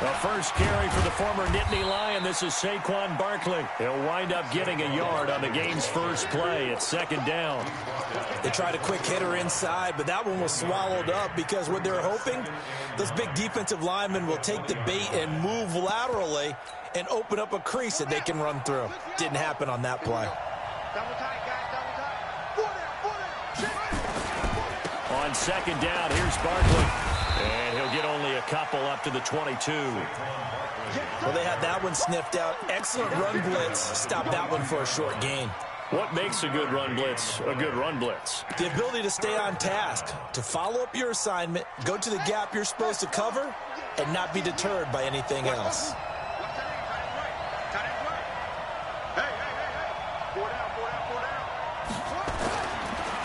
The first carry for the former Nittany Lion. This is Saquon Barkley. He'll wind up getting a yard on the game's first play. It's second down. They tried a quick hitter inside, but that one was swallowed up because what they're hoping, those big defensive linemen will take the bait and move laterally and open up a crease that they can run through. Didn't happen on that play. Double tight, guys, double tight. On second down, here's Barkley. And he'll get only a couple up to the 22. Well, they had that one sniffed out. Excellent run blitz. Stop that one for a short gain. What makes a good run blitz a good run blitz? The ability to stay on task, to follow up your assignment, go to the gap you're supposed to cover, and not be deterred by anything else.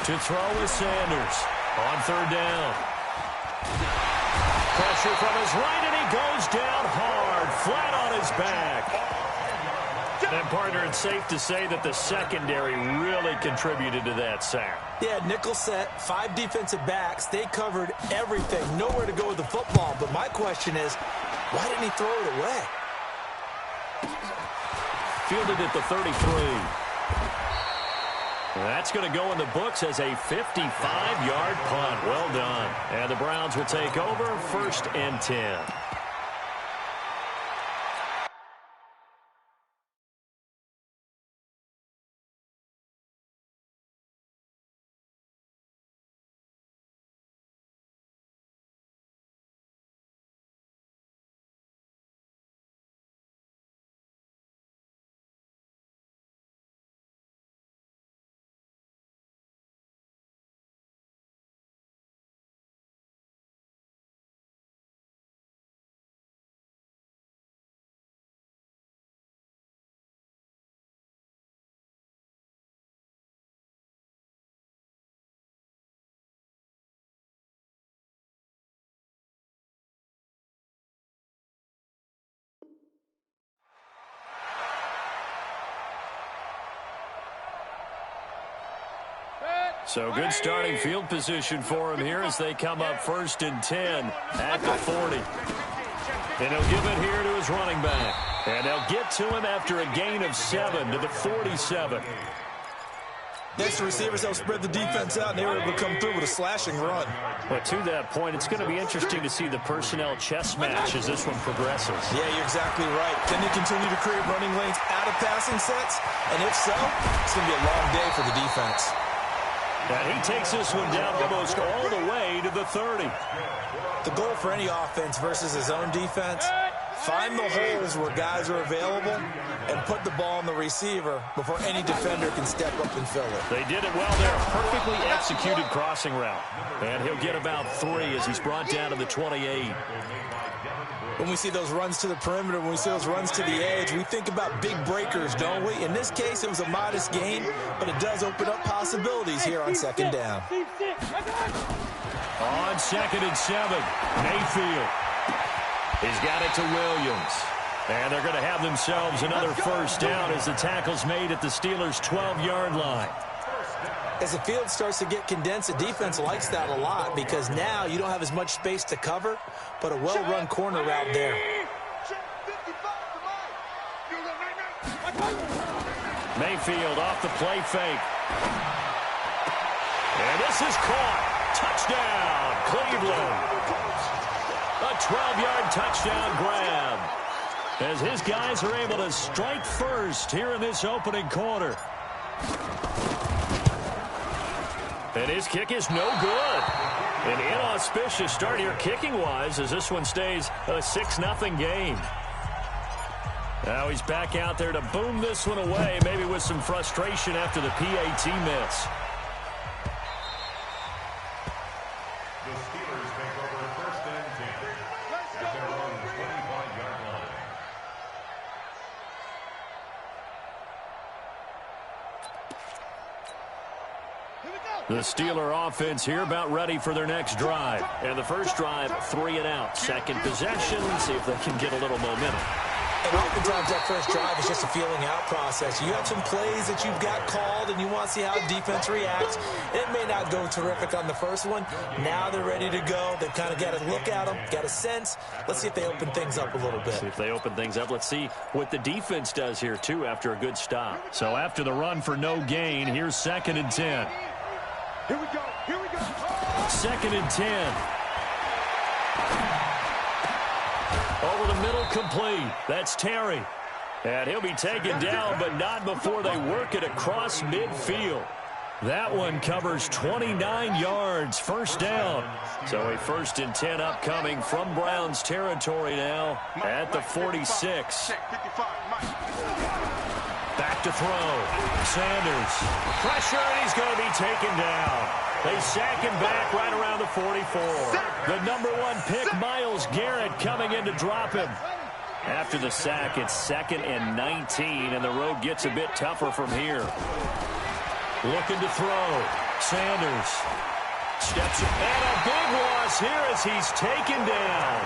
To throw is Sanders on third down. Pressure from his right, and he goes down hard, flat on his back. And, partner, it's safe to say that the secondary really contributed to that sack. Yeah, nickel set, 5 defensive backs. They covered everything, nowhere to go with the football. But my question is, why didn't he throw it away? Fielded at the 33. That's going to go in the books as a 55-yard punt. Well done. And the Browns will take over, 1st and 10. So good starting field position for him here as they come up 1st and 10 at the 40. And he'll give it here to his running back. And they'll get to him after a gain of 7 to the 47. Next, the receivers will spread the defense out, and they were able to come through with a slashing run. But to that point, it's going to be interesting to see the personnel chess match as this one progresses. Yeah, you're exactly right. Can they continue to create running lanes out of passing sets? And if so, it's going to be a long day for the defense. And he takes this one down almost all the way to the 30. The goal for any offense versus his own defense, find the holes where guys are available and put the ball on the receiver before any defender can step up and fill it. They did it well there. Perfectly executed crossing route. And he'll get about 3 as he's brought down to the 28. When we see those runs to the perimeter, when we see those runs to the edge, we think about big breakers, don't we? In this case, it was a modest gain, but it does open up possibilities here on second down. On 2nd and 7, Mayfield. He's got it to Williams. And they're going to have themselves another first down as the tackle's made at the Steelers' 12-yard line. As the field starts to get condensed, the defense likes that a lot because now you don't have as much space to cover, but a well-run corner route there. Mayfield off the play fake. And this is caught. Touchdown, Cleveland. A 12-yard touchdown grab. As his guys are able to strike first here in this opening quarter. And his kick is no good. An inauspicious start here kicking-wise as this one stays a 6-0 game. Now he's back out there to boom this one away, maybe with some frustration after the PAT miss. The Steelers take over 1st and 10 at their own 25-yard line. The Steeler offense here about ready for their next drive. And the first drive, 3 and out. Second possession, see if they can get a little momentum. And oftentimes that first drive is just a feeling out process. You have some plays that you've got called and you want to see how defense reacts. It may not go terrific on the first one. Now they're ready to go. They've kind of got to look at them, got a sense. Let's see if they open things up a little bit. See if they open things up. Let's see what the defense does here, too, after a good stop. So after the run for no gain, here's 2nd and 10. Here we go. Here we go. 2nd and 10. Over the middle, complete. That's Terry. And he'll be taken down, but not before they work it across midfield. That one covers 29 yards, first down. So a 1st and 10 upcoming from Browns territory now at the 46. Back to throw. Sanders. Pressure, and he's going to be taken down. They sack him back right around the 44. The number 1 pick, Myles Garrett, coming in to drop him. After the sack, it's 2nd and 19, and the road gets a bit tougher from here. Looking to throw. Sanders steps in, and a big loss here as he's taken down.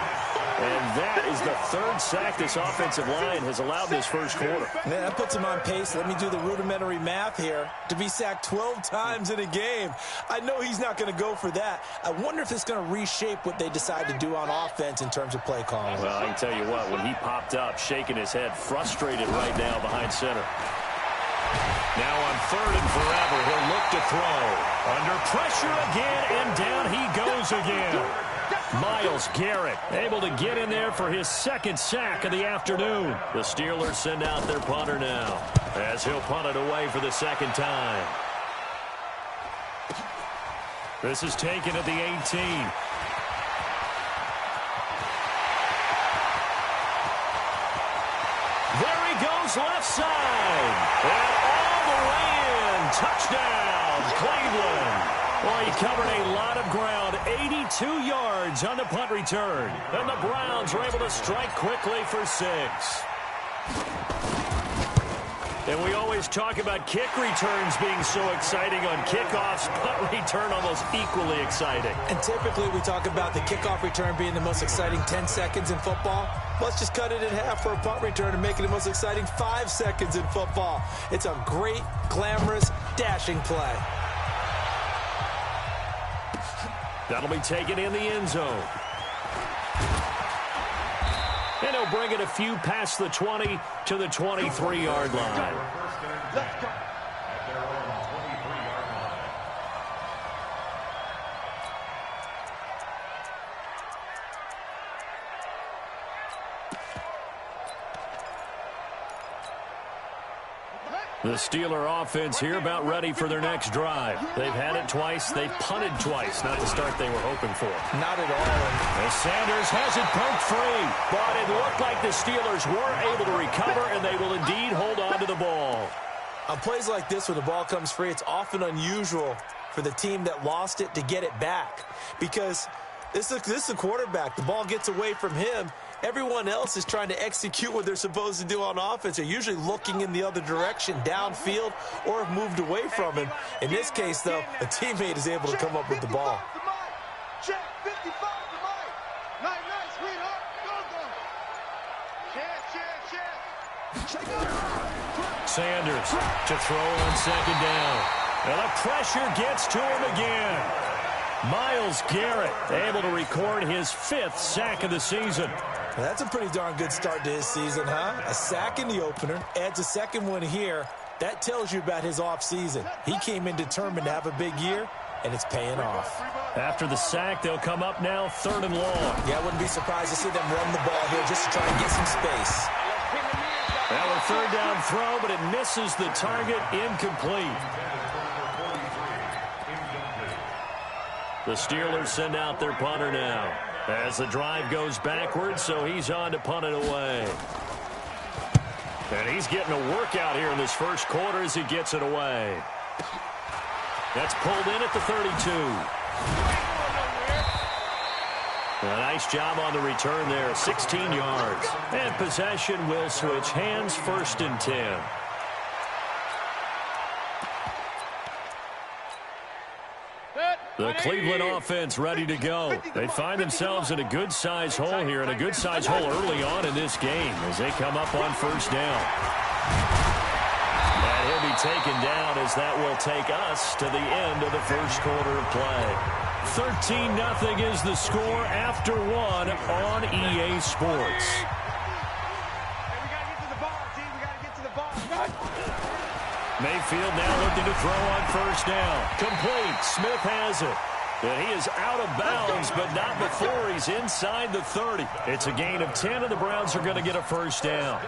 And that is the 3rd sack this offensive line has allowed this first quarter. Man, that puts him on pace. Let me do the rudimentary math here. To be sacked 12 times in a game. I know he's not going to go for that. I wonder if it's going to reshape what they decide to do on offense in terms of play calling. Well, I can tell you what, when he popped up, shaking his head, frustrated right now behind center. Now on 3rd and forever, he'll look to throw. Under pressure again, and down he goes again. Myles Garrett able to get in there for his 2nd sack of the afternoon. The Steelers send out their punter now as he'll punt it away for the 2nd time. This is taken at the 18. There he goes, left side. And all the way in. Touchdown, Cleveland. Well, he covered a lot of ground, 82 yards on the punt return. And the Browns were able to strike quickly for 6. And we always talk about kick returns being so exciting on kickoffs, punt return almost equally exciting. And typically we talk about the kickoff return being the most exciting 10 seconds in football. Let's just cut it in half for a punt return and make it the most exciting 5 seconds in football. It's a great, glamorous, dashing play. That'll be taken in the end zone. And he'll bring it a few past the 20 to the 23-yard line. Let's go. At their own 23-yard line. The Steeler offense here about ready for their next drive. They've had it twice. They've punted twice. Not the start they were hoping for. Not at all. As Sanders has it poked free. But it looked like the Steelers were able to recover, and they will indeed hold on to the ball. On plays like this, when the ball comes free, it's often unusual for the team that lost it to get it back. Because this is a quarterback. The ball gets away from him. Everyone else is trying to execute what they're supposed to do on offense. They're usually looking in the other direction, downfield, or have moved away from him. In this case, though, a teammate is able to come up with the ball. Check 55 to Mike. Nice, sweetheart. Go. Check. Sanders to throw on 2nd down. And the pressure gets to him again. Myles Garrett able to record his 5th sack of the season. Well, that's a pretty darn good start to his season, huh? A sack in the opener, adds a 2nd one here. That tells you about his offseason. He came in determined to have a big year, and it's paying off. After the sack, they'll come up now 3rd and long. Yeah, I wouldn't be surprised to see them run the ball here just to try and get some space. Now a 3rd down throw, but it misses the target, incomplete. The Steelers send out their punter now as the drive goes backwards, so he's on to punt it away. And he's getting a workout here in this first quarter as he gets it away. That's pulled in at the 32. A nice job on the return there, 16 yards. And possession will switch hands, 1st and 10. The Cleveland offense ready to go. They find themselves in a good-sized hole here, and a good-sized hole early on in this game as they come up on first down. And he'll be taken down as that will take us to the end of the first quarter of play. 13-0 is the score after one on EA Sports. Mayfield now looking to throw on first down. Complete. Smith has it. And he is out of bounds, but not before he's inside the 30. It's a gain of 10, and the Browns are going to get a first down.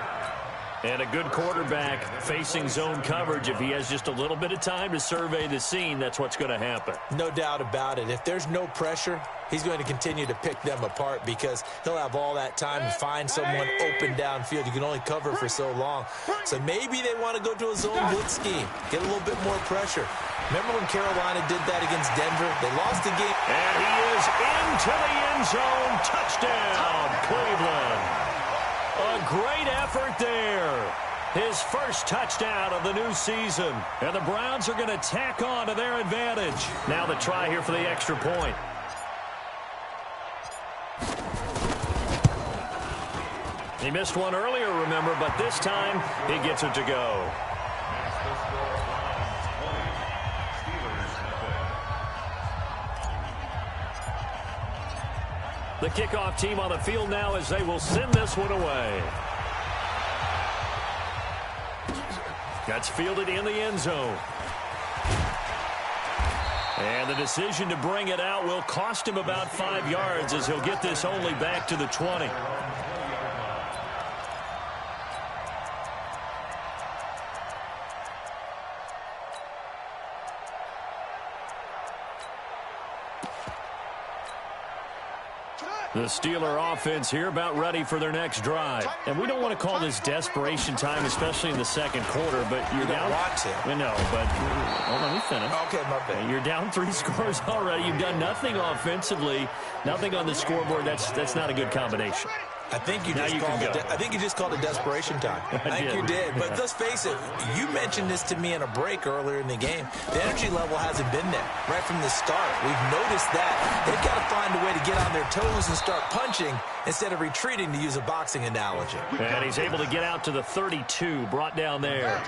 And a good quarterback facing zone coverage. If he has just a little bit of time to survey the scene, that's what's going to happen. No doubt about it. If there's no pressure, he's going to continue to pick them apart because he'll have all that time to find someone open downfield. You can only cover for so long. So maybe they want to go to a zone blitz scheme, get a little bit more pressure. Remember when Carolina did that against Denver? They lost the game. And he is into the end zone. Touchdown, Cleveland. A great effort there. His first touchdown of the new season. And the Browns are going to tack on to their advantage. Now the try here for the extra point. He missed one earlier, remember, but this time he gets it to go. The kickoff team on the field now as they will send this one away. That's fielded in the end zone. And the decision to bring it out will cost him about 5 yards as he'll get this only back to the 20. The Steeler offense here about ready for their next drive. And we don't want to call this desperation time, especially in the second quarter, but you're down. Want to. I know, but let me finish. Okay, my bad. You're down 3 scores already. You've done nothing offensively, nothing on the scoreboard. That's not a good combination. I think you just called it desperation time. I think you did. But let's face it, you mentioned this to me in a break earlier in the game. The energy level hasn't been there right from the start. We've noticed that. They've got to find a way to get on their toes and start punching instead of retreating, to use a boxing analogy. And he's able to get out to the 32, brought down there.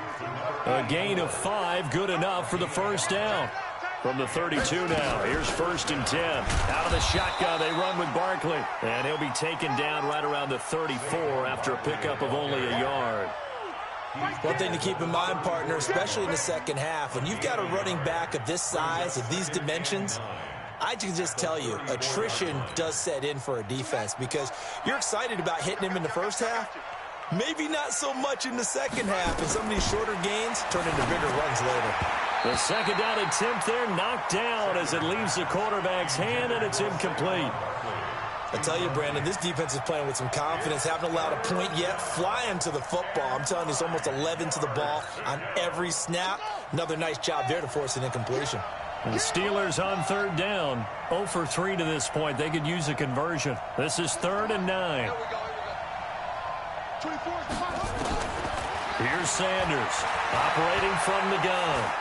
A gain of 5, good enough for the first down. From the 32 now, here's 1st and 10. Out of the shotgun, they run with Barkley. And he'll be taken down right around the 34 after a pickup of only a yard. One thing to keep in mind, partner, especially in the second half, when you've got a running back of this size, of these dimensions, I can just tell you, attrition does set in for a defense because you're excited about hitting him in the first half. Maybe not so much in the second half, and some of these shorter gains turn into bigger runs later. The second down attempt there knocked down as it leaves the quarterback's hand, and it's incomplete. I tell you, Brandon, this defense is playing with some confidence. Haven't allowed a point yet. Flying to the football. I'm telling you, it's almost 11 to the ball on every snap. Another nice job there to force an incompletion. And the Steelers on 3rd down. 0 for 3 to this point. They could use a conversion. This is 3rd and 9. Here's Sanders operating from the gun.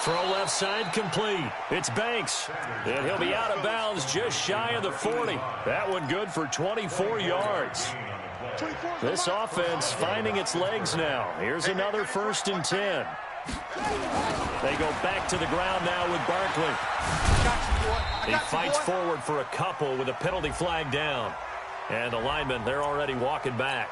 Throw left side complete. It's Banks. And he'll be out of bounds just shy of the 40. That one good for 24 yards. This offense finding its legs now. Here's another 1st and 10. They go back to the ground now with Barkley. He fights forward for a couple with a penalty flag down. And the linemen, they're already walking back.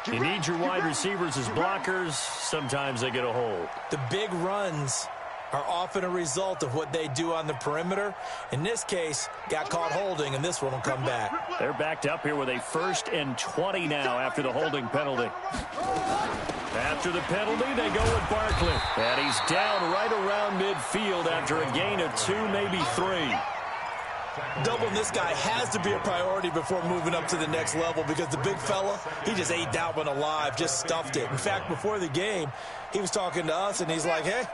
You need your wide receivers as blockers. Sometimes they get a hold. The big runs are often a result of what they do on the perimeter. In this case, got caught holding, and this one will come back. They're backed up here with a 1st and 20 now after the holding penalty. After the penalty, they go with Barkley. And he's down right around midfield after a gain of 2, maybe 3. Doubling this guy has to be a priority before moving up to the next level because the big fella, he just ate that one alive, just stuffed it. In fact, before the game, he was talking to us, and he's like, hey,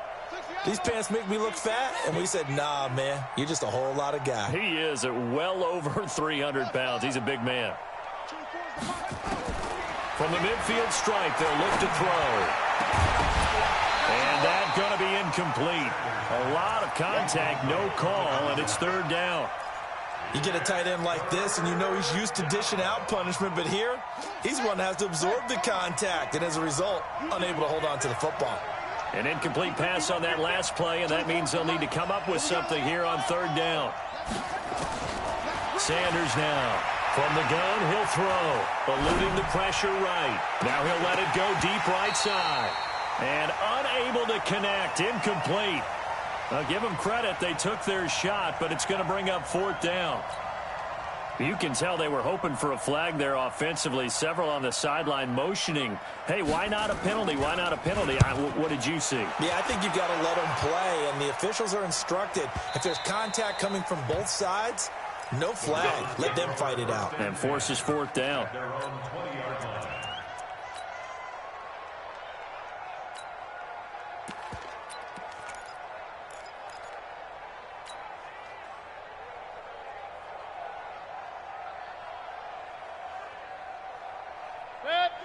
these pants make me look fat? And we said, nah, man, you're just a whole lot of guy. He is at well over 300 pounds. He's a big man. From the midfield stripe, they'll look to throw. And that's going to be incomplete. A lot of contact, no call, and it's third down. You get a tight end like this, and you know he's used to dishing out punishment, but here, he's one that has to absorb the contact, and as a result, unable to hold on to the football. An incomplete pass on that last play, and that means they'll need to come up with something here on third down. Sanders now. From the gun, he'll throw. Eluding the pressure right. Now he'll let it go deep right side. And unable to connect. Incomplete. I'll give them credit. They took their shot, but it's going to bring up fourth down. You can tell they were hoping for a flag there offensively. Several on the sideline motioning. Hey, why not a penalty? Why not a penalty? What did you see? Yeah, I think you've got to let them play, and the officials are instructed. If there's contact coming from both sides, no flag. Let them fight it out. And forces fourth down.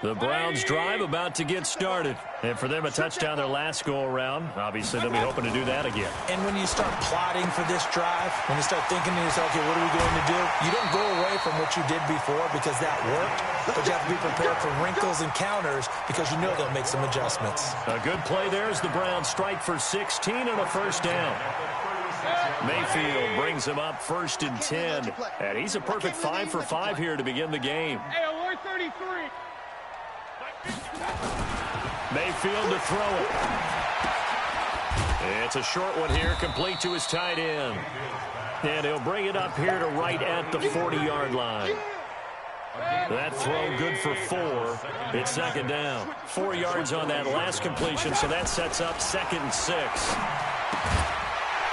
The Browns drive about to get started. And for them, a touchdown their last go-around. Obviously, they'll be hoping to do that again. And when you start plotting for this drive, when you start thinking to yourself, okay, what are we going to do? You don't go away from what you did before because that worked, but you have to be prepared for wrinkles and counters because you know they'll make some adjustments. A good play there as the Browns strike for 16 and a first down. Mayfield brings him up 1st and 10. And he's a perfect 5 for 5 here to begin the game. Hey, alert 33. Mayfield to throw it. It's a short one here, complete to his tight end. And he'll bring it up here to right at the 40-yard line. That throw good for 4. It's second down. 4 yards on that last completion, so that sets up 2nd and 6.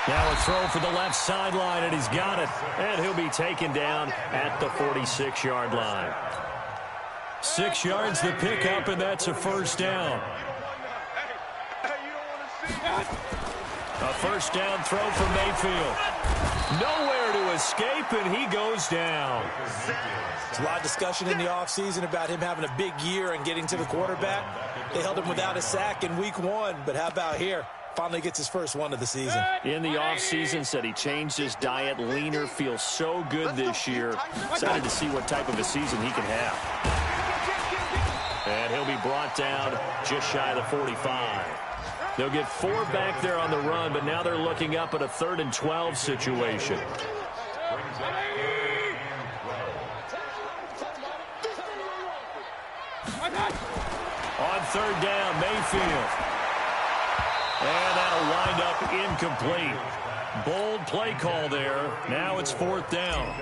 Now a throw for the left sideline, and he's got it. And he'll be taken down at the 46-yard line. 6 yards the pickup, and that's a first down. A first down throw for Mayfield. Nowhere to escape, and he goes down. There's a lot of discussion in the offseason about him having a big year and getting to the quarterback. They held him without a sack in week 1, but how about here? Finally gets his first one of the season. In the offseason, said he changed his diet, leaner, feels so good this year. Excited to see what type of a season he can have. And he'll be brought down just shy of the 45. They'll get 4 back there on the run, but now they're looking up at a 3rd and 12 situation. On 3rd down, Mayfield. And that'll wind up incomplete. Bold play call there. Now it's 4th down.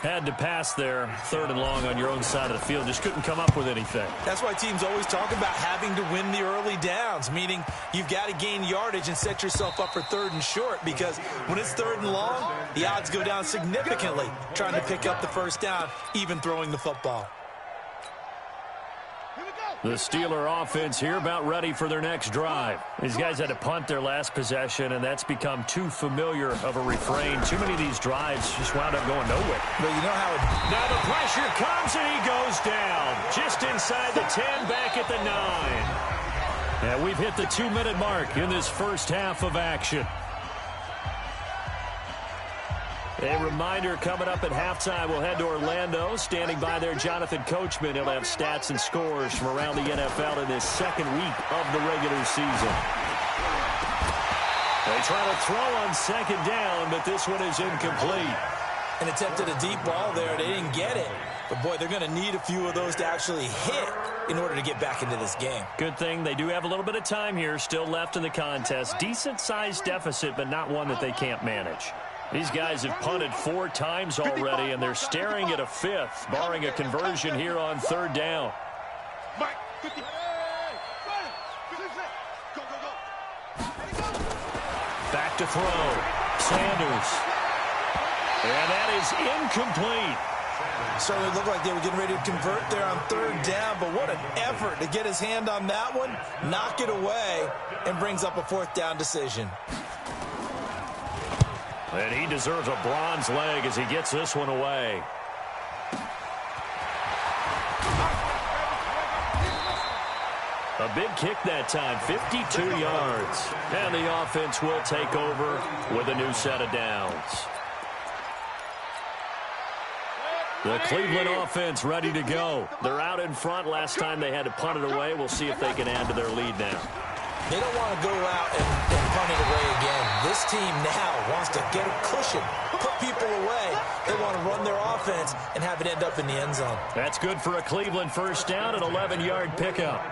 Had to pass there, 3rd and long on your own side of the field. Just couldn't come up with anything. That's why teams always talk about having to win the early downs, meaning you've got to gain yardage and set yourself up for 3rd and short, because when it's 3rd and long, the odds go down significantly trying to pick up the first down, even throwing the football. The Steeler offense here about ready for their next drive. These guys had to punt their last possession, and that's become too familiar of a refrain. Too many of these drives just wound up going nowhere. But you know how now the pressure comes, and he goes down. Just inside the 10, back at the 9. And we've hit the 2-minute mark in this first half of action. A reminder coming up at halftime, we'll head to Orlando. Standing by there, Jonathan Coachman. He'll have stats and scores from around the NFL in this second week of the regular season. They try to throw on 2nd down, but this one is incomplete. An attempt at a deep ball there. They didn't get it. But, boy, they're going to need a few of those to actually hit in order to get back into this game. Good thing they do have a little bit of time here still left in the contest. Decent-sized deficit, but not one that they can't manage. These guys have punted 4 times already, and they're staring at a 5th, barring a conversion here on 3rd down. Back to throw. Sanders. And that is incomplete. Certainly looked like they were getting ready to convert there on 3rd down, but what an effort to get his hand on that one, knock it away, and brings up a 4th down decision. And he deserves a bronze leg as he gets this one away. A A big kick that time, 52 yards. And the offense will take over with a new set of downs. The Cleveland offense ready to go. They're out in front. Last time they had to punt it away. We'll see if they can add to their lead now. They don't want to go out and punt it away again. This team now wants to get a cushion, put people away. They want to run their offense and have it end up in the end zone. That's good for a Cleveland first down, an 11-yard pickup.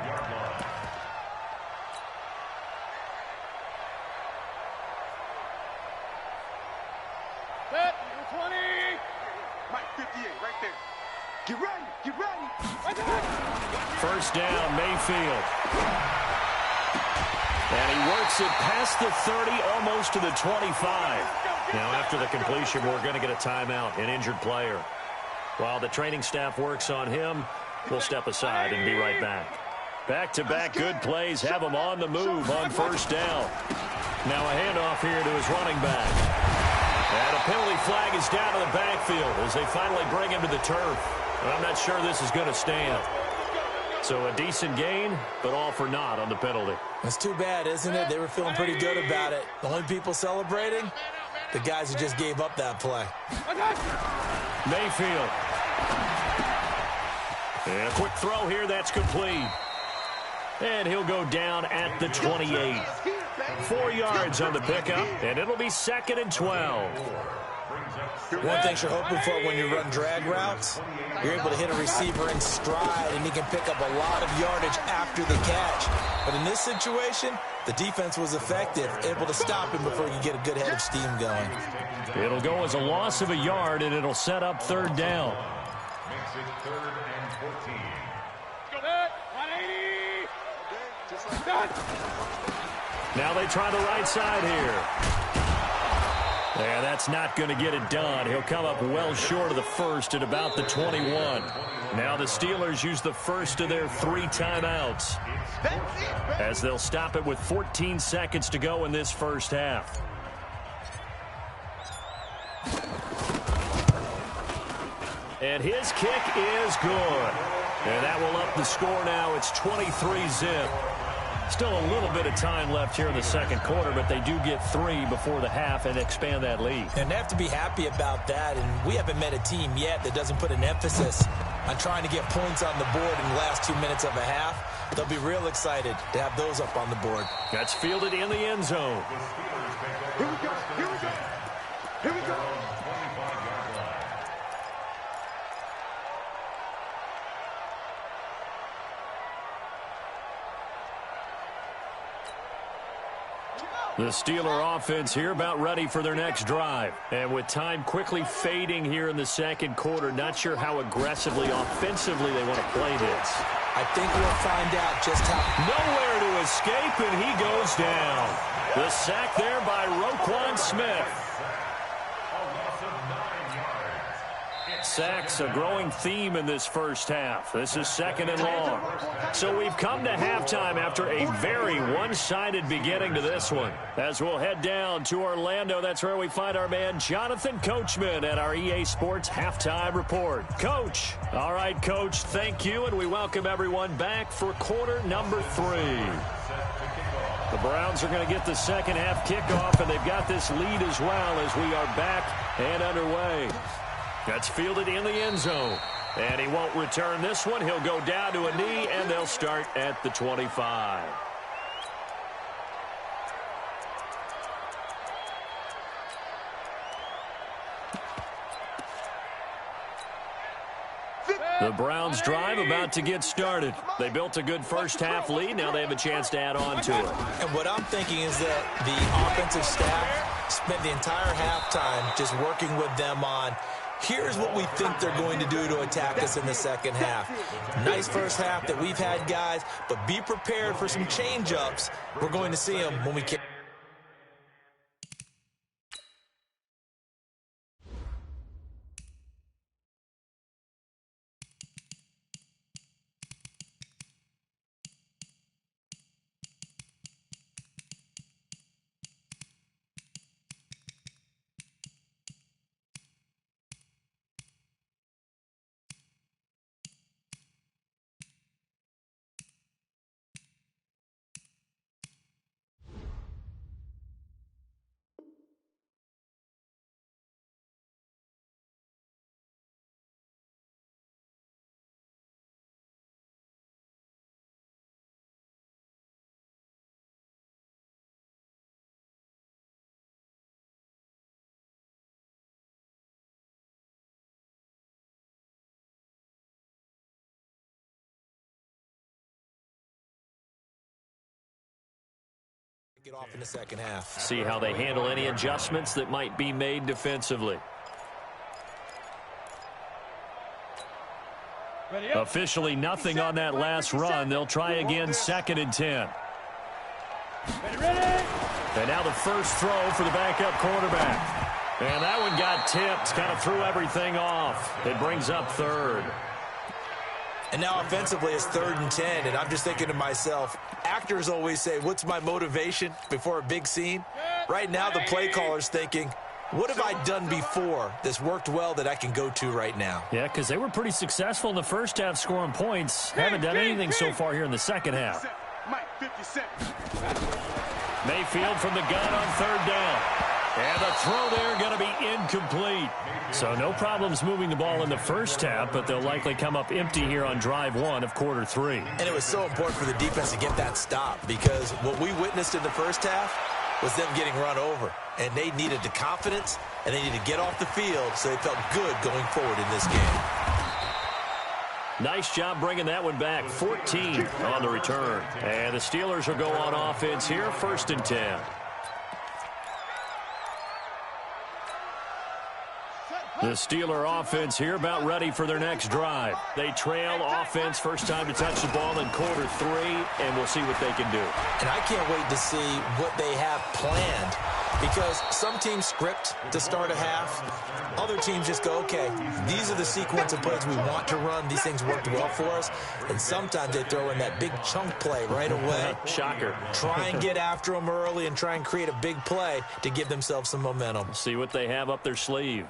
Set, 20. Mike, 58, right there. Get ready, get ready. First down, Mayfield. And he works it past the 30, almost to the 25. Now, after the completion, we're going to get a timeout, an injured player. While the training staff works on him, we'll step aside and be right back. Back-to-back good plays have him on the move on first down. Now a handoff here to his running back. And a penalty flag is down to the backfield as they finally bring him to the turf. I'm not sure this is going to stand. So a decent gain, but all for naught on the penalty. It's too bad, isn't it? They were feeling pretty good about it. The only people celebrating, the guys who just gave up that play. Mayfield. And a quick throw here, that's complete. And he'll go down at the 28. 4 yards on the pickup, and it'll be 2nd and 12. One thing you're hoping for when you run drag routes, you're able to hit a receiver in stride, and he can pick up a lot of yardage after the catch. But in this situation, the defense was effective, able to stop him before you get a good head of steam going. It'll go as a loss of a yard, and it'll set up 3rd down. Makes it 3rd and 14. Now they try the right side here. Yeah, that's not going to get it done. He'll come up well short of the first at about the 21. Now the Steelers use the first of their 3 timeouts, as they'll stop it with 14 seconds to go in this first half. And his kick is good. And that will up the score now. It's 23-zip. Still a little bit of time left here in the second quarter, but they do get 3 before the half and expand that lead. And they have to be happy about that, and we haven't met a team yet that doesn't put an emphasis on trying to get points on the board in the last 2 minutes of a half. They'll be real excited to have those up on the board. That's fielded in the end zone. Here we go, here we go. Here we go. The Steeler offense here about ready for their next drive. And with time quickly fading here in the second quarter, not sure how aggressively, offensively they want to play this. I think we'll find out just how. Nowhere to escape, and he goes down. The sack there by Roquan Smith. Sacks, a growing theme in this first half. This is 2nd and long. So we've come to halftime after a very one-sided beginning to this one. As we'll head down to Orlando, that's where we find our man Jonathan Coachman at our EA Sports Halftime Report. Coach. All right, Coach, thank you, and we welcome everyone back for quarter number 3. The Browns are going to get the second half kickoff, and they've got this lead as well as we are back and underway. That's fielded in the end zone. And he won't return this one. He'll go down to a knee, and they'll start at the 25. The Browns drive about to get started. They built a good first half lead. Now they have a chance to add on to it. And what I'm thinking is that the offensive staff spent the entire halftime just working with them on, here's what we think they're going to do to attack us in the second half. Nice first half that we've had, guys, but be prepared for some change-ups. We're going to see them when we can. kick it off in the second half. See how they handle any adjustments that might be made defensively. Officially nothing on that last run. They'll try again, 2nd and 10. And now the first throw for the backup quarterback. And that one got tipped, kind of threw everything off. It brings up 3rd. And now offensively it's 3rd and 10, and I'm just thinking to myself, actors always say, what's my motivation before a big scene? Right now the play caller's thinking, what have I done before that's worked well that I can go to right now? Yeah, because they were pretty successful in the first half scoring points. Haven't done anything so far here in the second half. Mayfield from the gun on 3rd down. And the throw there going to be incomplete. So no problems moving the ball in the first half, but they'll likely come up empty here on drive 1 of quarter 3. And it was so important for the defense to get that stop, because what we witnessed in the first half was them getting run over. And they needed the confidence, and they needed to get off the field so they felt good going forward in this game. Nice job bringing that one back. 14 on the return. And the Steelers will go on offense here, 1st and 10. The Steeler offense here about ready for their next drive. They trail offense, first time to touch the ball in quarter 3, and we'll see what they can do. And I can't wait to see what they have planned, because some teams script to start a half. Other teams just go, okay, these are the sequence of plays we want to run. These things worked well for us. And sometimes they throw in that big chunk play right away. Shocker. Try and get after them early and try and create a big play to give themselves some momentum. See what they have up their sleeve.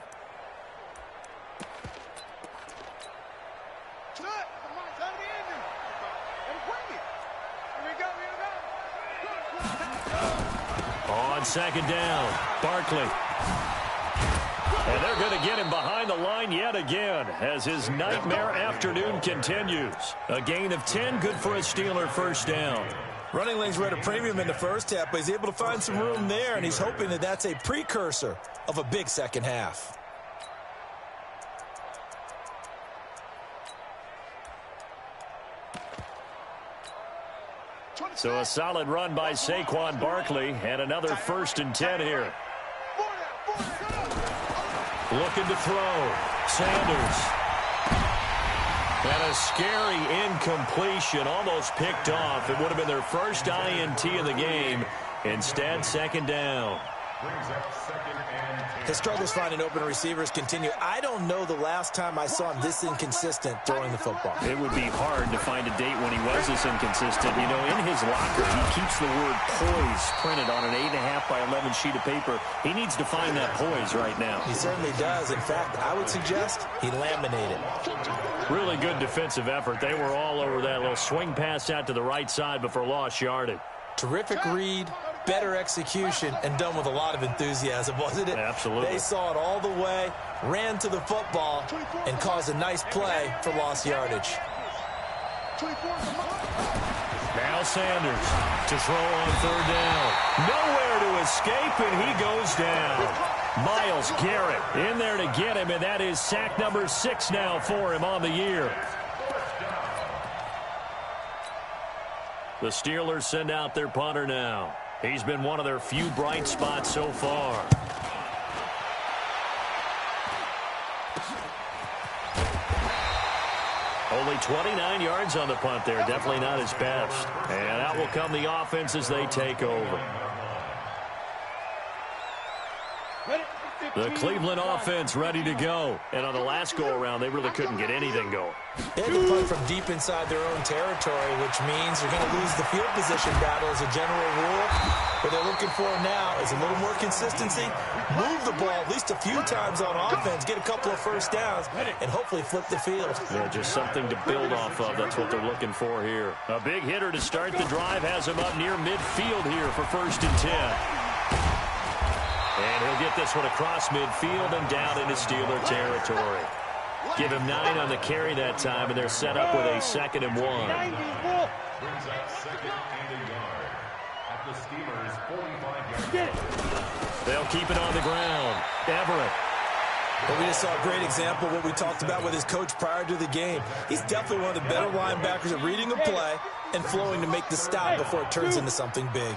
On 2nd down, Barkley. And they're going to get him behind the line yet again as his nightmare afternoon continues. A gain of 10, good for a Steeler first down. Running lanes were at a premium in the first half, but he's able to find some room there, and he's hoping that that's a precursor of a big second half. So a solid run by Saquon Barkley, and another 1st and 10 here. Looking to throw. Sanders. And a scary incompletion, almost picked off. It would have been their first INT of the game. Instead, 2nd down. His struggles finding open receivers continue. I don't know the last time I saw him this inconsistent throwing the football. It would be hard to find a date when he was this inconsistent. You know, in his locker, he keeps the word poise printed on an 8.5 by 11 sheet of paper. He needs to find that poise right now. He certainly does. In fact, I would suggest he laminated. Really good defensive effort. They were all over that little swing pass out to the right side before lost yardage. Terrific read, better execution, and done with a lot of enthusiasm, wasn't it? Absolutely. They saw it all the way, ran to the football, and caused a nice play for lost yardage. Now Sanders to throw on 3rd down. Nowhere to escape, and he goes down. Myles Garrett in there to get him, and that is sack number 6 now for him on the year. The Steelers send out their punter now. He's been one of their few bright spots so far. Only 29 yards on the punt there. Definitely not his best. And out will come the offense as they take over. The Cleveland offense ready to go. And on the last go-around, they really couldn't get anything going. They had to punt from deep inside their own territory, which means they're going to lose the field position battle as a general rule. What they're looking for now is a little more consistency, move the ball at least a few times on offense, get a couple of first downs, and hopefully flip the field. Yeah, just something to build off of. That's what they're looking for here. A big hitter to start the drive has him up near midfield here for 1st and 10. And he'll get this one across midfield and down into Steeler territory. Give him 9 on the carry that time, and they're set up with a 2nd and 1. Brings up 2nd and a yard at the Steelers' 45-yard line. They'll keep it on the ground. Everett. But we just saw a great example of what we talked about with his coach prior to the game. He's definitely one of the better linebackers at reading a play and flowing to make the stop before it turns into something big.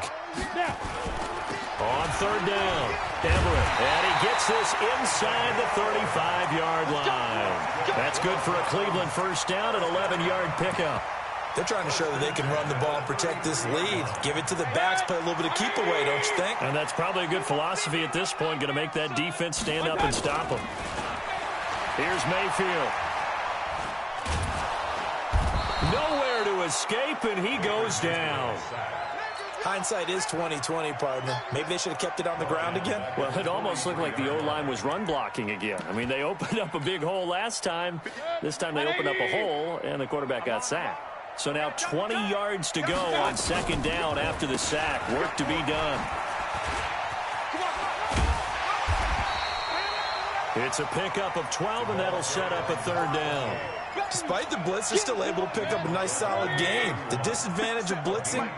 On third down, Everett, and he gets this inside the 35-yard line. That's good for a Cleveland first down, an 11-yard pickup. They're trying to show that they can run the ball and protect this lead. Give it to the backs, play a little bit of keep away, don't you think? And that's probably a good philosophy at this point, going to make that defense stand up and stop them. Here's Mayfield. Nowhere to escape, and he goes down. Hindsight is 20/20, partner. Maybe they should have kept it on the ground again. Well, it almost looked like the O-line was run blocking again. I mean, they opened up a big hole last time. This time they opened up a hole, and the quarterback got sacked. So now 20 yards to go on second down after the sack. Work to be done. It's a pickup of 12, and that'll set up a third down. Despite the blitz, they're still able to pick up a nice, solid gain. The disadvantage of blitzing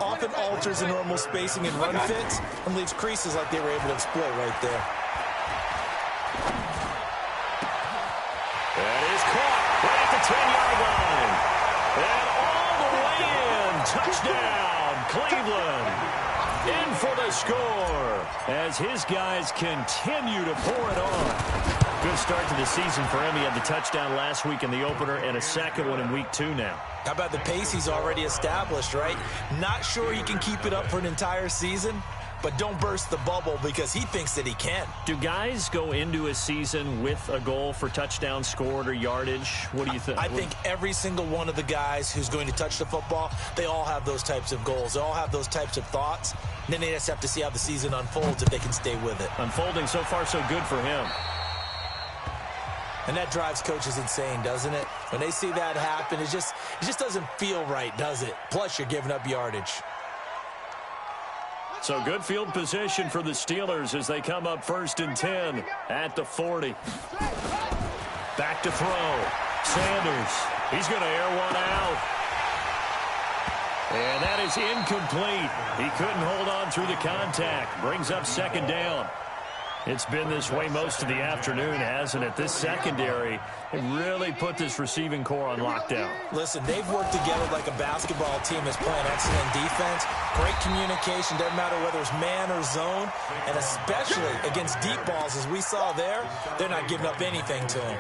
often alters the normal spacing and run fits and leaves creases like they were able to exploit right there. That is caught right at the 10-yard line. And all the way in. Touchdown, Cleveland. In for the score as his guys continue to pour it on. Good start to the season for him. He had the touchdown last week in the opener and a second one in week 2 now. How about the pace he's already established, right? Not sure he can keep it up for an entire season, but don't burst the bubble because he thinks that he can. Do guys go into a season with a goal for touchdowns scored or yardage? What do you think? I think every single one of the guys who's going to touch the football, they all have those types of goals. They all have those types of thoughts. And then they just have to see how the season unfolds if they can stay with it. Unfolding so far so good for him. And that drives coaches insane, doesn't it? When they see that happen, it just doesn't feel right, does it? Plus, you're giving up yardage. So good field position for the Steelers as they come up 1st and 10 at the 40. Back to throw. Sanders. He's going to air one out. And that is incomplete. He couldn't hold on through the contact. Brings up second down. It's been this way most of the afternoon, hasn't it? This secondary really put this receiving core on lockdown. Listen, they've worked together like a basketball team that's playing excellent defense. Great communication, doesn't matter whether it's man or zone. And especially against deep balls, as we saw there, they're not giving up anything to him.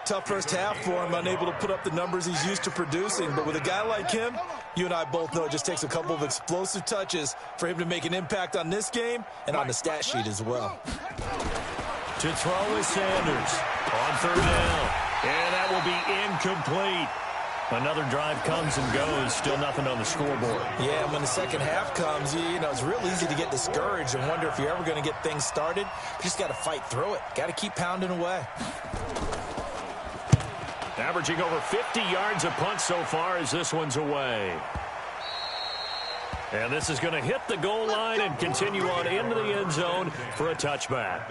Tough first half for him, unable to put up the numbers he's used to producing. But with a guy like him, you and I both know it just takes a couple of explosive touches for him to make an impact on this game and on the stat sheet as well. To throw is Sanders on third down. And that will be incomplete. Another drive comes and goes. Still nothing on the scoreboard. Yeah, and when the second half comes, you know, it's real easy to get discouraged and wonder if you're ever going to get things started. You just got to fight through it. Got to keep pounding away. Averaging over 50 yards a punt so far as this one's away. And this is going to hit the goal line and continue on into the end zone for a touchback.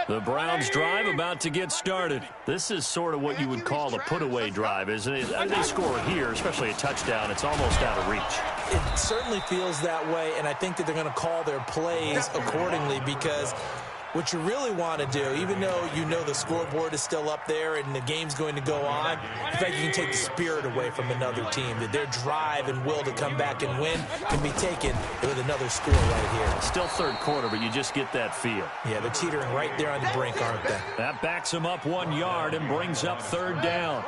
The Browns drive about to get started. This is sort of what you would call a put-away drive, isn't it? They score here, especially a touchdown. It's almost out of reach. It certainly feels that way, and I think that they're going to call their plays accordingly because what you really want to do, even though you know the scoreboard is still up there and the game's going to go on, in fact, you can take the spirit away from another team. That their drive and will to come back and win can be taken with another score right here. Still third quarter, but you just get that feel. Yeah, they're teetering right there on the brink, aren't they? That backs them up 1 yard and brings up third down.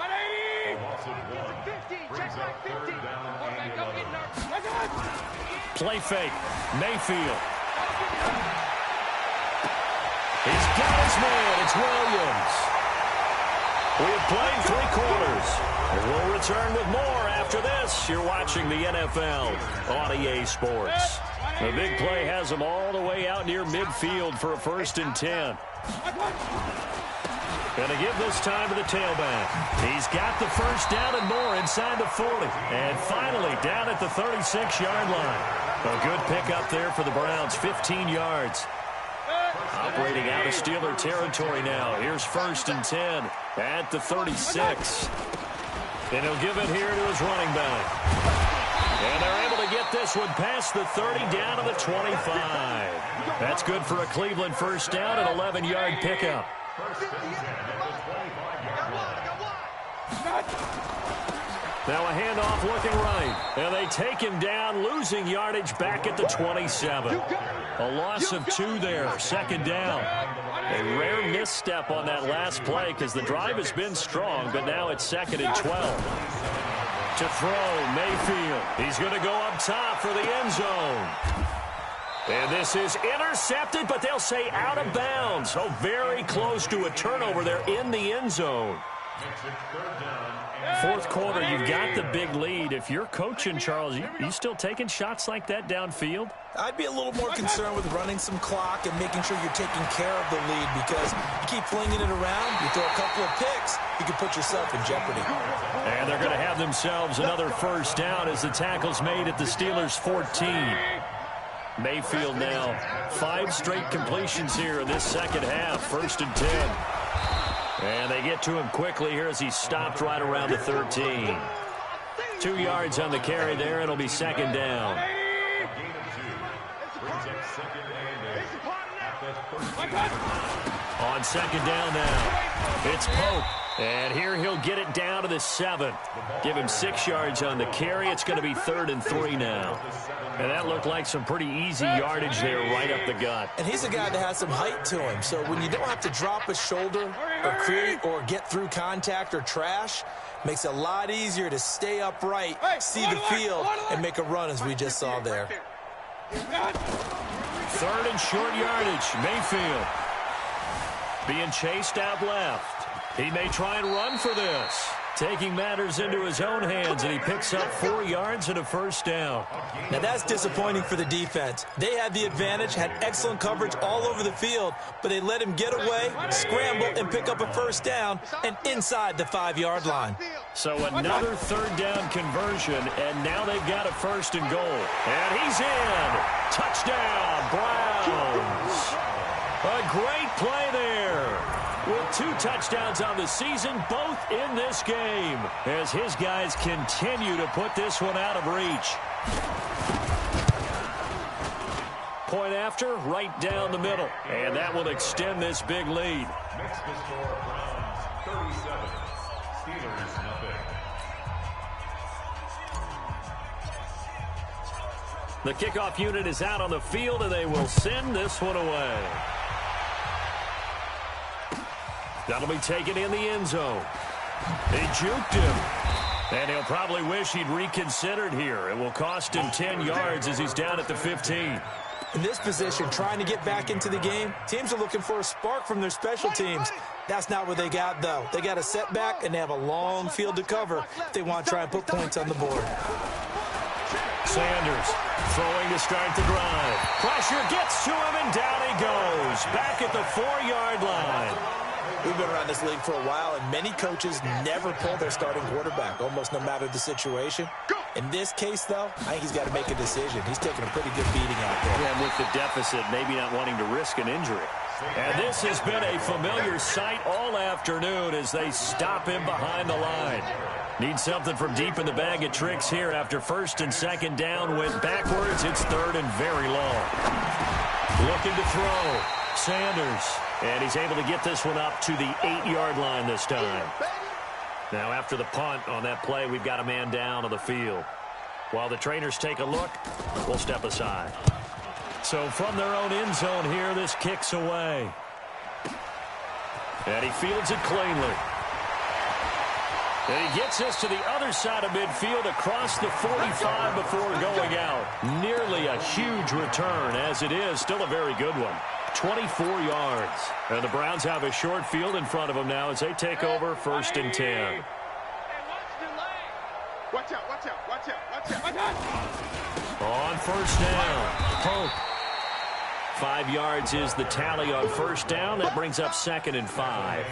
Play fake. Mayfield. He's got his man. It's Williams. We have played 3 quarters. And we'll return with more after this. You're watching the NFL on EA Sports. The big play has them all the way out near midfield for a 1st and 10. Going to give this time to the tailback. He's got the first down and more inside the 40. And finally down at the 36-yard line. A good pickup there for the Browns, 15 yards. Operating out of Steeler territory now. Here's 1st and 10 at the 36. And he'll give it here to his running back. And they're able to get get this one past the 30 down to the 25. That's good for a Cleveland first down and 11-yard pickup. Now a handoff looking right. And they take him down, losing yardage back at the 27. A loss of 2 there, second down. A rare misstep on that last play because the drive has been strong, but now it's second and 12. To throw, Mayfield. He's going to go up top for the end zone. And this is intercepted, but they'll say out of bounds. So very close to a turnover there in the end zone. Fourth quarter, you've got the big lead. If you're coaching, Charles, you still taking shots like that downfield? I'd be a little more concerned with running some clock and making sure you're taking care of the lead, because you keep flinging it around, you throw a couple of picks, you can put yourself in jeopardy. And they're going to have themselves another first down as the tackle's made at the Steelers' 14. Mayfield now 5 straight completions here in this second half, first and 10. And they get to him quickly here as he stopped right around the 13. 2 yards on the carry there. It'll be second down. On second down now, it's Pope. And here he'll get it down to the 7. Give him 6 yards on the carry. It's going to be 3rd and 3 now. And that looked like some pretty easy yardage there right up the gut. And he's a guy that has some height to him. So when you don't have to drop a shoulder or create or get through contact or trash, makes it a lot easier to stay upright, see the field, and make a run as we just saw there. 3rd and short yardage. Mayfield being chased out left. He may try and run for this. Taking matters into his own hands, and he picks up 4 yards and a first down. Now that's disappointing for the defense. They had the advantage, had excellent coverage all over the field, but they let him get away, scramble, and pick up a first down, and inside the 5-yard line. So another 3rd down conversion, and now they've got a 1st and goal. And he's in. Touchdown, Browns. A great play there. With 2 touchdowns on the season, both in this game, as his guys continue to put this one out of reach. Point after, right down the middle. And that will extend this big lead. Next to score, Browns 37, Steelers nothing. The kickoff unit is out on the field, and they will send this one away. That'll be taken in the end zone. He juked him. And he'll probably wish he'd reconsidered here. It will cost him 10 yards as he's down at the 15. In this position, trying to get back into the game, teams are looking for a spark from their special teams. That's not what they got, though. They got a setback, and they have a long field to cover if they want to try and put points on the board. Sanders throwing to start the drive. Pressure gets to him, and down he goes. Back at the 4-yard line. We've been around this league for a while, and many coaches never pull their starting quarterback, almost no matter the situation. In this case, though, I think he's got to make a decision. He's taking a pretty good beating out there. And with the deficit, maybe not wanting to risk an injury. And this has been a familiar sight all afternoon as they stop him behind the line. Need something from deep in the bag of tricks here after 1st and 2nd down. Went backwards. It's 3rd and very long. Looking to throw. Sanders. And he's able to get this one up to the 8-yard line this time. Now after the punt on that play, we've got a man down on the field. While the trainers take a look, we'll step aside. So from their own end zone here, this kicks away. And he fields it cleanly. And he gets us to the other side of midfield across the 45 before going out. Nearly a huge return, as it is still a very good one. 24 yards. And the Browns have a short field in front of them now as they take over 1st and 10. Watch out, watch out, watch out, watch out, watch out. On 1st down, Pope. 5 yards is the tally on 1st down. That brings up 2nd and 5.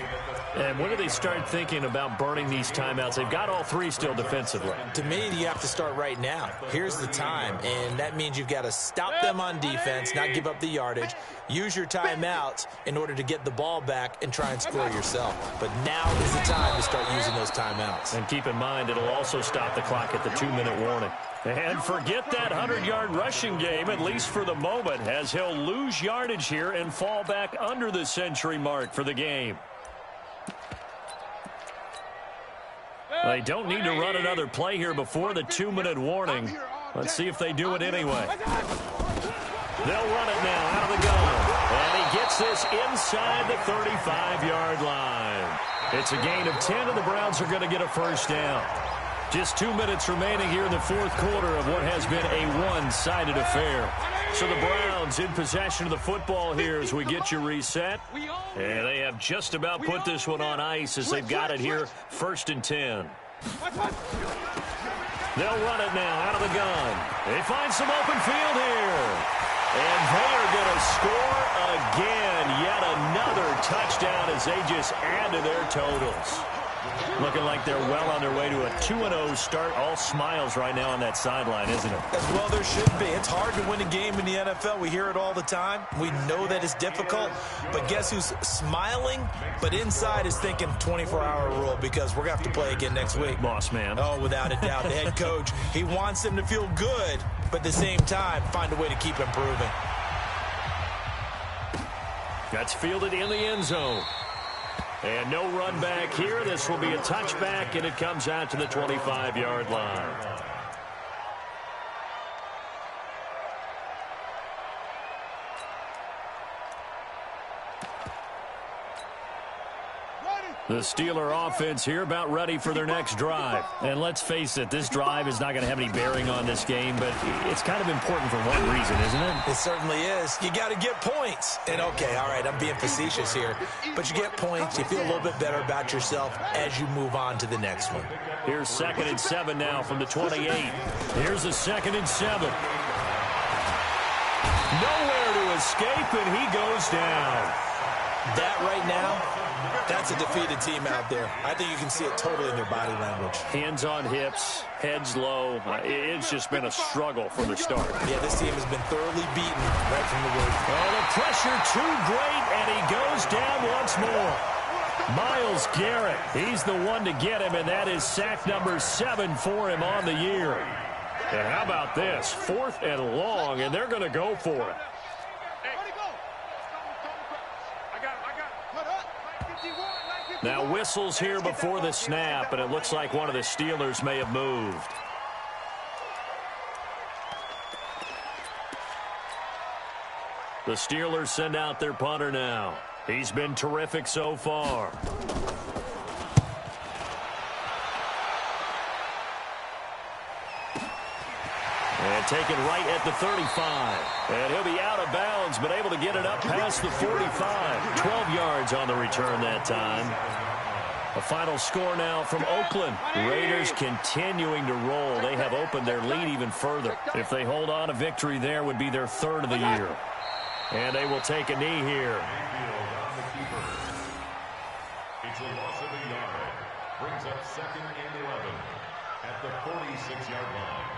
And when do they start thinking about burning these timeouts? They've got all 3 still defensively. To me, you have to start right now. Here's the time, and that means you've got to stop them on defense, not give up the yardage, use your timeouts in order to get the ball back and try and score yourself. But now is the time to start using those timeouts. And keep in mind, it'll also stop the clock at the 2-minute warning. And forget that 100-yard rushing game, at least for the moment, as he'll lose yardage here and fall back under the century mark for the game. They don't need to run another play here before the 2-minute warning. Let's see if they do it anyway. They'll run it now out of the gun. And he gets this inside the 35-yard line. It's a gain of 10, and the Browns are going to get a first down. Just 2 minutes remaining here in the fourth quarter of what has been a one-sided affair. So the Browns in possession of the football here as we get you reset. And they have just about put this one on ice as they've got it here, 1st and 10. They'll run it now out of the gun. They find some open field here. And they are going to score again. Yet another touchdown as they just add to their totals. Looking like they're well on their way to a 2-0 start. All smiles right now on that sideline, isn't it? As well there should be. It's hard to win a game in the NFL. We hear it all the time. We know that it's difficult. But guess who's smiling? But inside is thinking 24-hour rule because we're going to have to play again next week. Boss man. Oh, without a doubt. The head coach, he wants them to feel good, but at the same time, find a way to keep improving. That's fielded in the end zone. And no run back here. This will be a touchback, and it comes out to the 25-yard line. The Steeler offense here about ready for their next drive. And let's face it, this drive is not going to have any bearing on this game, but it's kind of important for one reason, isn't it? It certainly is. You got to get points. And, okay, all right, I'm being facetious here. But you get points. You feel a little bit better about yourself as you move on to the next one. Here's 2nd and 7 now from the 28. Here's a 2nd and 7. Nowhere to escape, and he goes down. That right now, that's a defeated team out there. I think you can see it totally in their body language. Hands on hips, heads low. It's just been a struggle from the start. Yeah, this team has been thoroughly beaten right from the word. Oh, the pressure too great, and he goes down once more. Myles Garrett, he's the one to get him, and that is sack number 7 for him on the year. And how about this? 4th and long, and they're going to go for it. Now whistles here before the snap, and it looks like one of the Steelers may have moved. The Steelers send out their punter now. He's been terrific so far. And taken right at the 35. And he'll be out of bounds, but able to get it up past the 45. 12 yards on the return that time. A final score now from Oakland. Raiders continuing to roll. They have opened their lead even further. If they hold on, a victory there would be their 3rd of the year. And they will take a knee here. It's a loss of a yard. Brings up 2nd and 11 at the 46-yard line.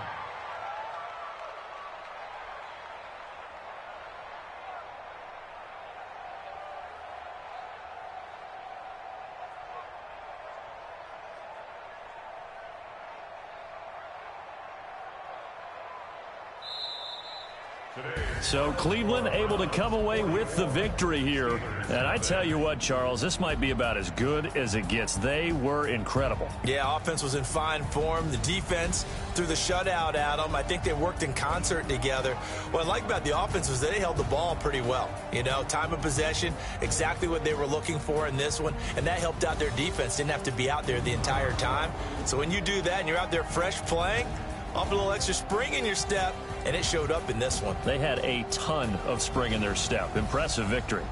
So Cleveland able to come away with the victory here. And I tell you what, Charles, this might be about as good as it gets. They were incredible. Yeah, offense was in fine form. The defense threw the shutout at them. I think they worked in concert together. What I like about the offense was they held the ball pretty well. You know, time of possession, exactly what they were looking for in this one. And that helped out their defense. Didn't have to be out there the entire time. So when you do that and you're out there fresh playing, off a little extra spring in your step, and it showed up in this one. They had a ton of spring in their step. Impressive victory.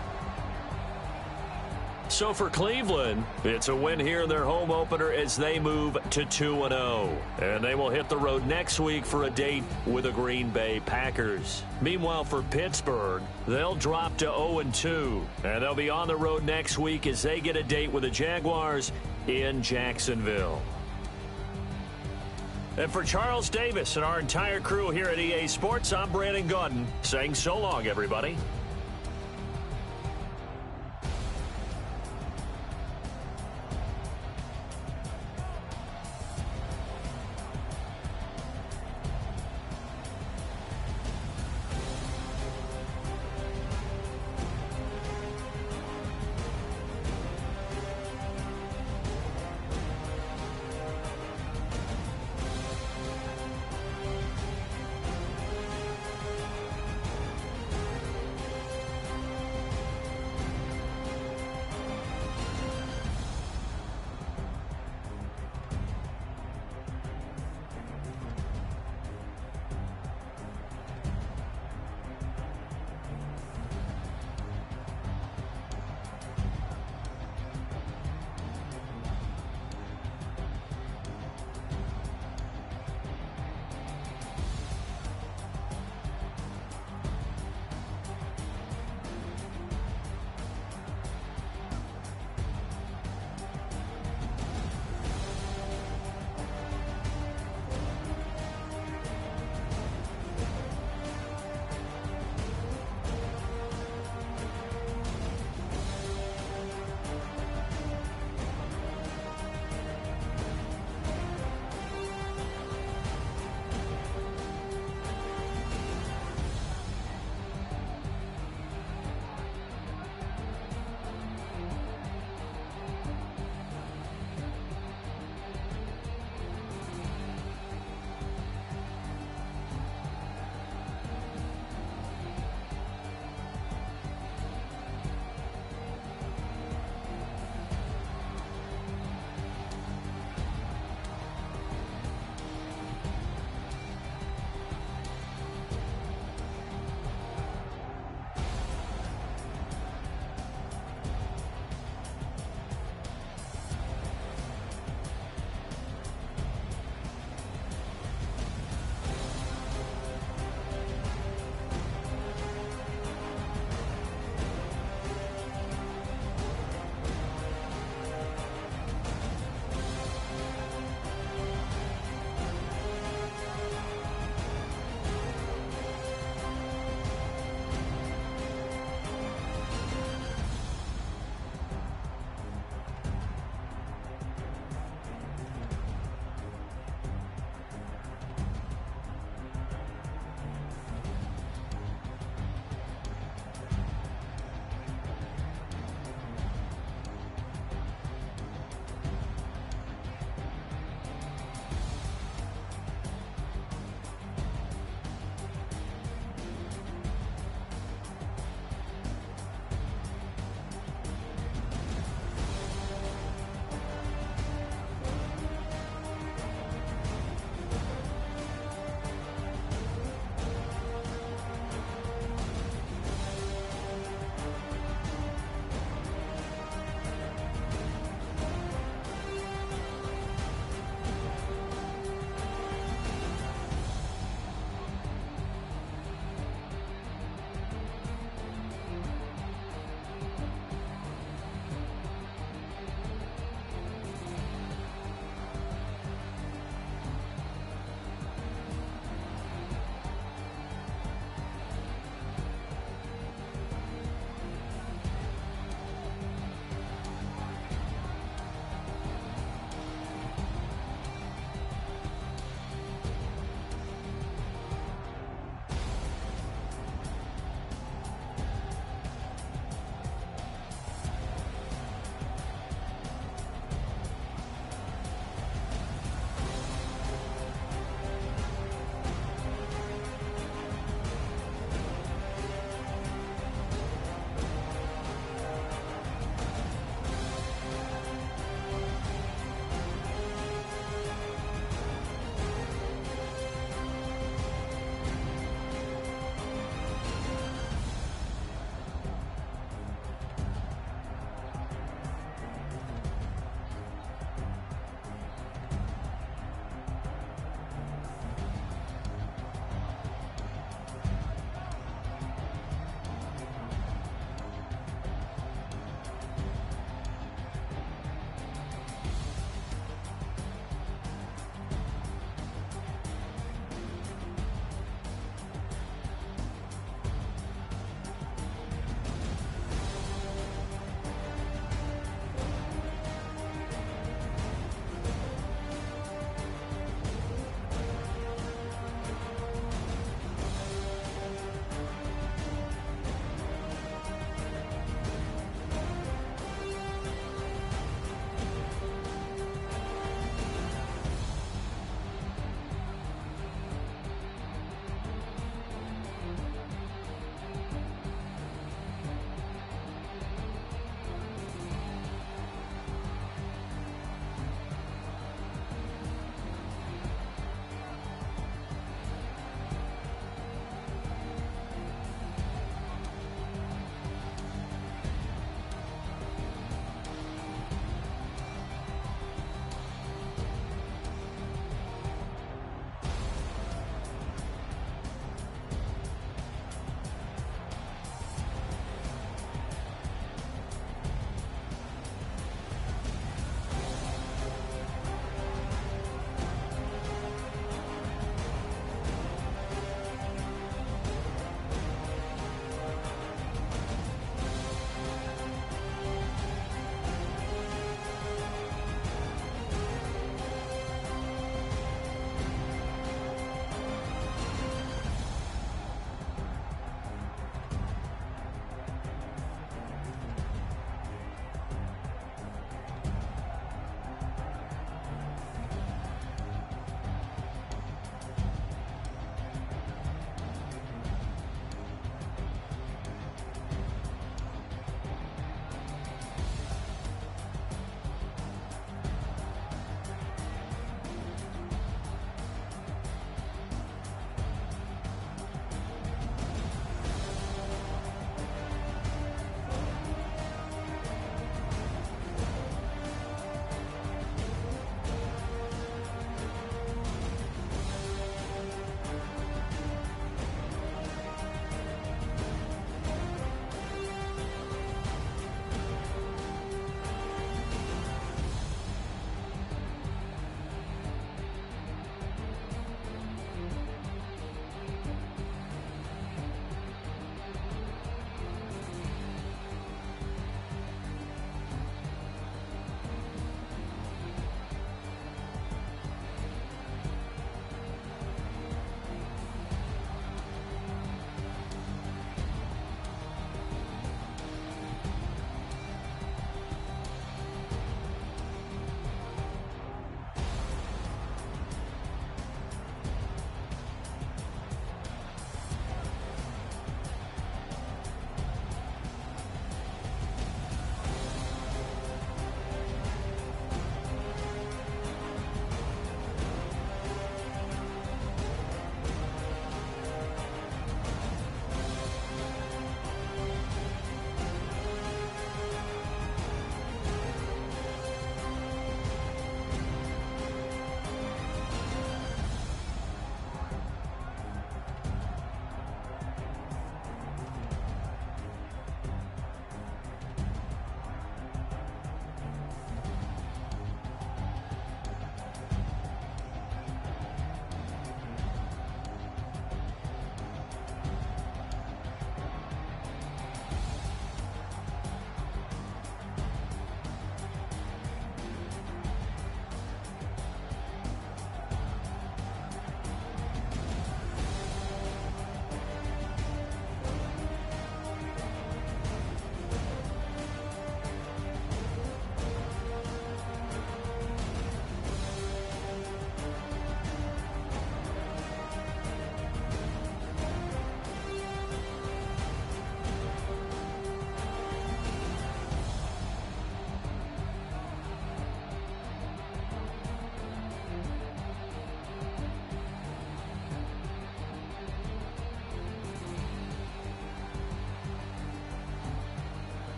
So for Cleveland, it's a win here in their home opener as they move to 2-0. And they will hit the road next week for a date with the Green Bay Packers. Meanwhile, for Pittsburgh, they'll drop to 0-2. And they'll be on the road next week as they get a date with the Jaguars in Jacksonville. And for Charles Davis and our entire crew here at EA Sports, I'm Brandon Gaudin saying so long, everybody.